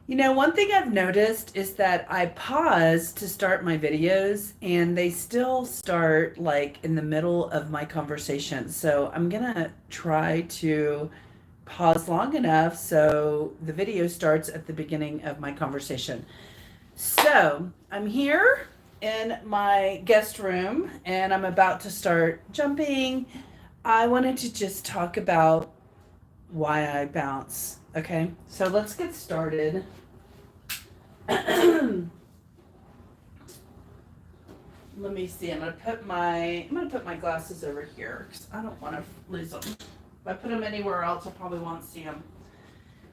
You know, one thing I've noticed is that I pause to start my videos and they still start like in the middle of my conversation. So I'm gonna try to pause long enough so the video starts at the beginning of my conversation. So I'm here in my guest room and I'm about to start jumping. I wanted to just talk about why I bounce. Okay, so let's get started. Let me see. I'm gonna put my glasses over here because I don't want to lose them. If I put them anywhere else, I probably won't see them.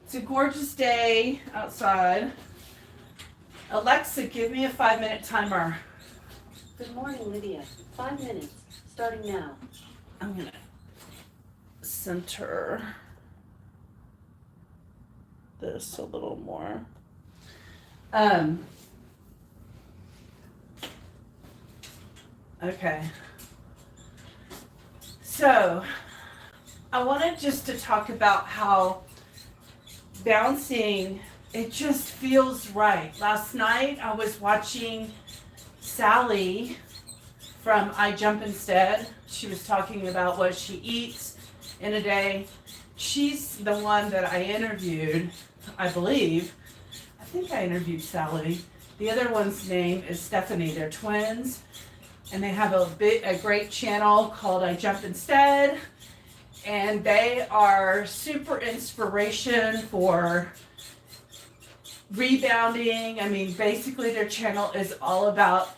It's a gorgeous day outside. Alexa, give me a 5-minute timer. Good morning, Lydia. 5 minutes, starting now. I'm gonna center this a little more. Okay. So I wanted just to talk about how bouncing, it just feels right. Last night I was watching Sally from I Jump Instead. She was talking about what she eats in a day. She's the one that I interviewed, I believe. I think I interviewed Sally. The other one's name is Stephanie. They're twins. And they have a great channel called I Jump Instead. And they are super inspiration for rebounding. I mean, basically their channel is all about,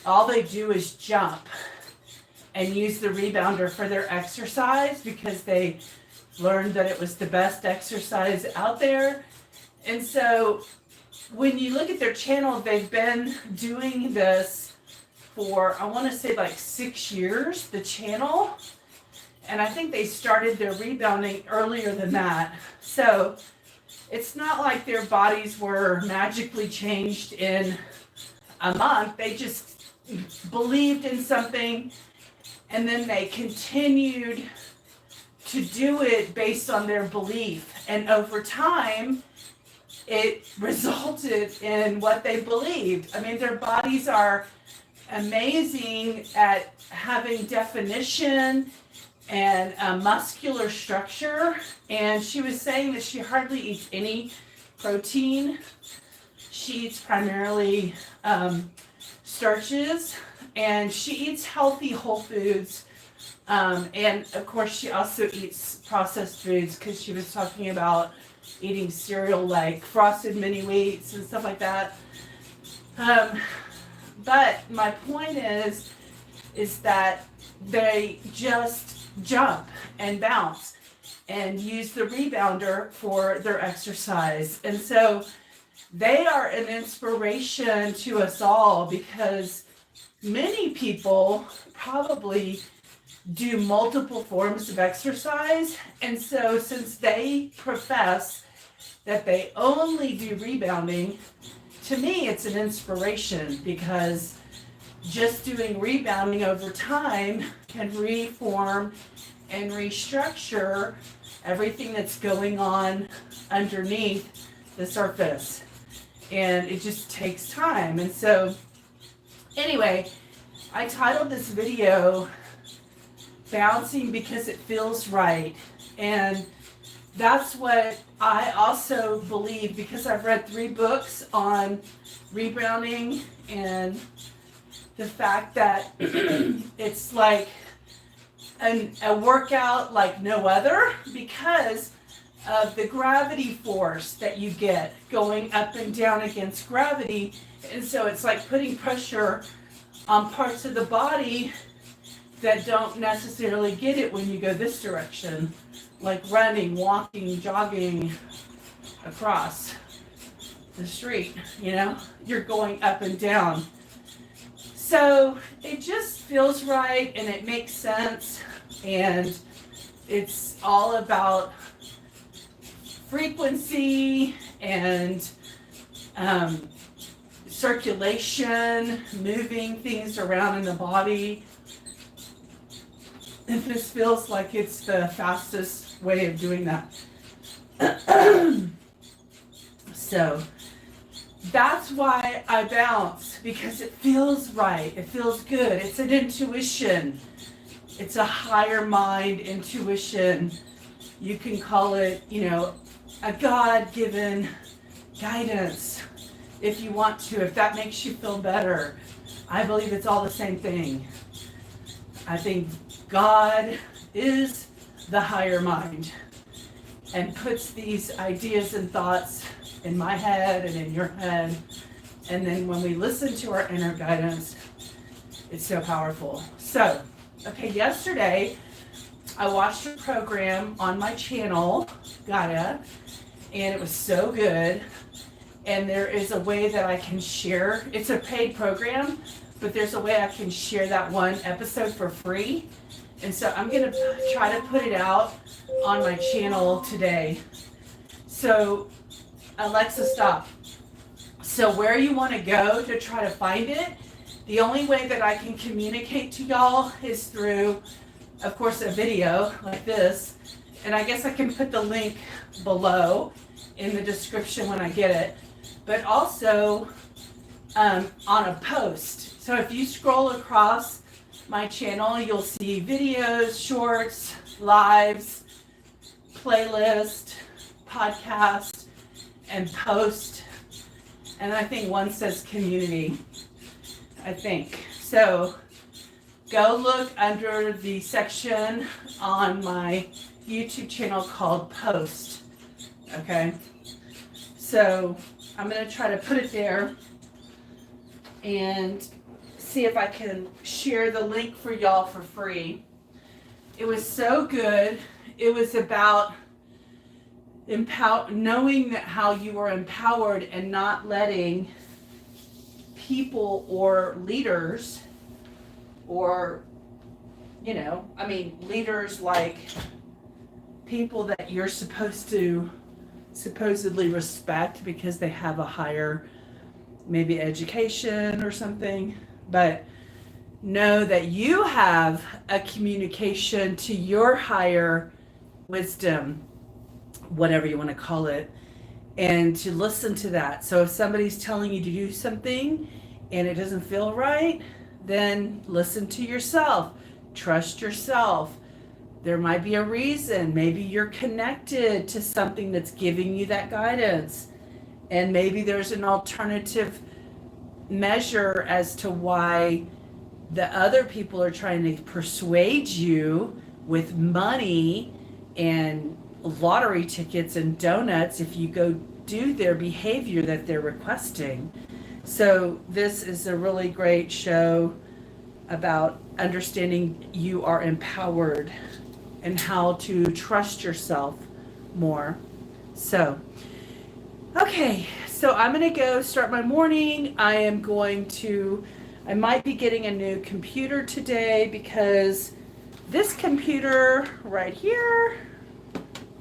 all they do is jump and use the rebounder for their exercise because they learned that it was the best exercise out there. And so when you look at their channel, they've been doing this for, I want to say like 6 years, the channel. And I think they started their rebounding earlier than that. So it's not like their bodies were magically changed in a month. They just believed in something and then they continued to do it based on their belief. And over time, it resulted in what they believed. I mean, their bodies are amazing at having definition and muscular structure. And she was saying that she hardly eats any protein. She eats primarily starches, and she eats healthy whole foods. And of course, she also eats processed foods because she was talking about eating cereal like Frosted Mini Wheats and stuff like that. But my point is that they just jump and bounce and use the rebounder for their exercise. And so they are an inspiration to us all because many people probably do multiple forms of exercise. And so since they profess that they only do rebounding, to me, it's an inspiration because just doing rebounding over time can reform and restructure everything that's going on underneath the surface. And it just takes time. And so, anyway, I titled this video Bouncing Because It Feels Right. And that's what I also believe because I've read 3 books on rebounding and the fact that it's like a workout like no other because of the gravity force that you get going up and down against gravity. And so it's like putting pressure on parts of the body that don't necessarily get it when you go this direction, like running, walking, jogging across the street, you know, you're going up and down. So it just feels right and it makes sense, and it's all about frequency and circulation, moving things around in the body. And this feels like it's the fastest way of doing that. So that's why I bounce, because it feels right. It feels good. It's an intuition. It's a higher mind intuition. You can call it, a God-given guidance if you want to, if that makes you feel better. I believe it's all the same thing. I think God is the higher mind and puts these ideas and thoughts in my head and in your head. And then when we listen to our inner guidance, it's so powerful. So, okay, yesterday I watched a program on my channel, Gaia, and it was so good. And there is a way that I can share. It's a paid program, but there's a way I can share that one episode for free. And so I'm going to try to put it out on my channel today. So, Alexa, stop. So where you want to go to try to find it, the only way that I can communicate to y'all is through, of course, a video like this. And I guess I can put the link below in the description when I get it. But also on a post. So if you scroll across my channel, you'll see videos, shorts, lives, playlist, podcast, and post. And I think one says community, I think. So go look under the section on my YouTube channel called Post. Okay? So I'm going to try to put it there and see if I can share the link for y'all for free. It was so good. It was about knowing that how you are empowered and not letting people or leaders or, leaders like people that you're supposed to supposedly respect because they have a higher maybe education or something, but know that you have a communication to your higher wisdom, whatever you want to call it, and to listen to that. So if somebody's telling you to do something and it doesn't feel right, then listen to yourself. Trust yourself. There might be a reason. Maybe you're connected to something that's giving you that guidance. And maybe there's an alternative measure as to why the other people are trying to persuade you with money and lottery tickets and donuts if you go do their behavior that they're requesting. So this is a really great show about understanding you are empowered and how to trust yourself more. So, okay, so I'm going to go start my morning. I might be getting a new computer today because this computer right here,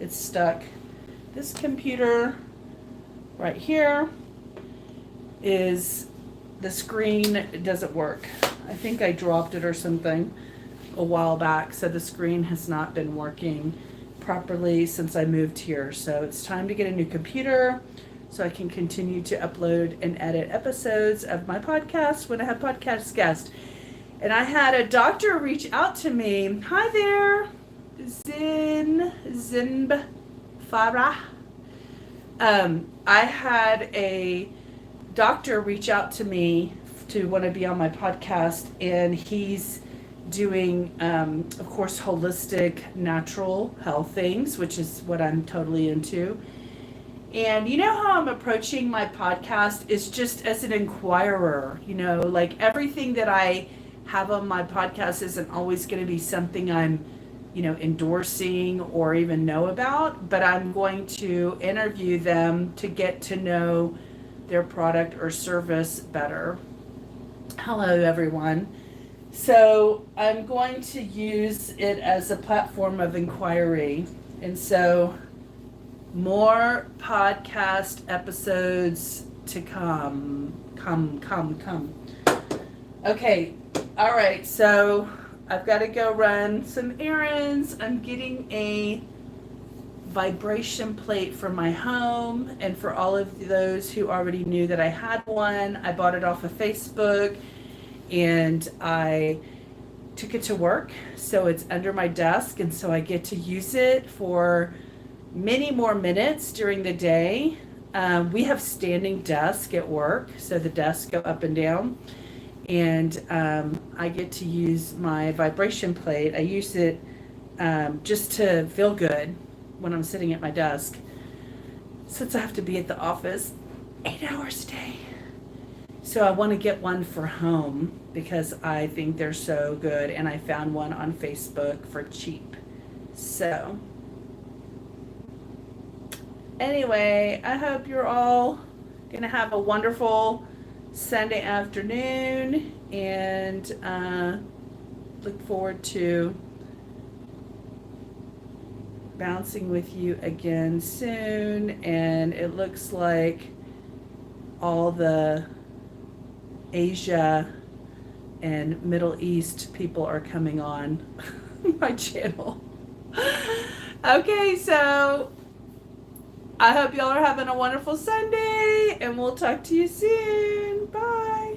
it's stuck. This computer right here is the screen. It doesn't work. I think I dropped it or something a while back, so the screen has not been working properly since I moved here. So it's time to get a new computer so I can continue to upload and edit episodes of my podcast when I have podcast guests. And I had a doctor reach out to me. Hi there, Zinb Farah. I had a doctor reach out to me to want to be on my podcast, and he's doing, of course, holistic, natural health things, which is what I'm totally into. And you know how I'm approaching my podcast is just as an inquirer, like everything that I have on my podcast isn't always going to be something I'm, endorsing or even know about, but I'm going to interview them to get to know their product or service better. Hello, everyone. So I'm going to use it as a platform of inquiry. And so more podcast episodes to come. Okay. All right. So I've got to go run some errands. I'm getting a vibration plate for my home, and for all of those who already knew that I had one, I bought it off of Facebook and I took it to work. So it's under my desk, and so I get to use it for many more minutes during the day. We have standing desk at work, so the desks go up and down, and I get to use my vibration plate. I use it just to feel good when I'm sitting at my desk, since I have to be at the office 8 hours a day. So I want to get one for home because I think they're so good, and I found one on Facebook for cheap. So anyway, I hope you're all gonna have a wonderful Sunday afternoon, and look forward to bouncing with you again soon. And it looks like all the Asia and Middle East people are coming on my channel. Okay, so I hope y'all are having a wonderful Sunday, and we'll talk to you soon. Bye.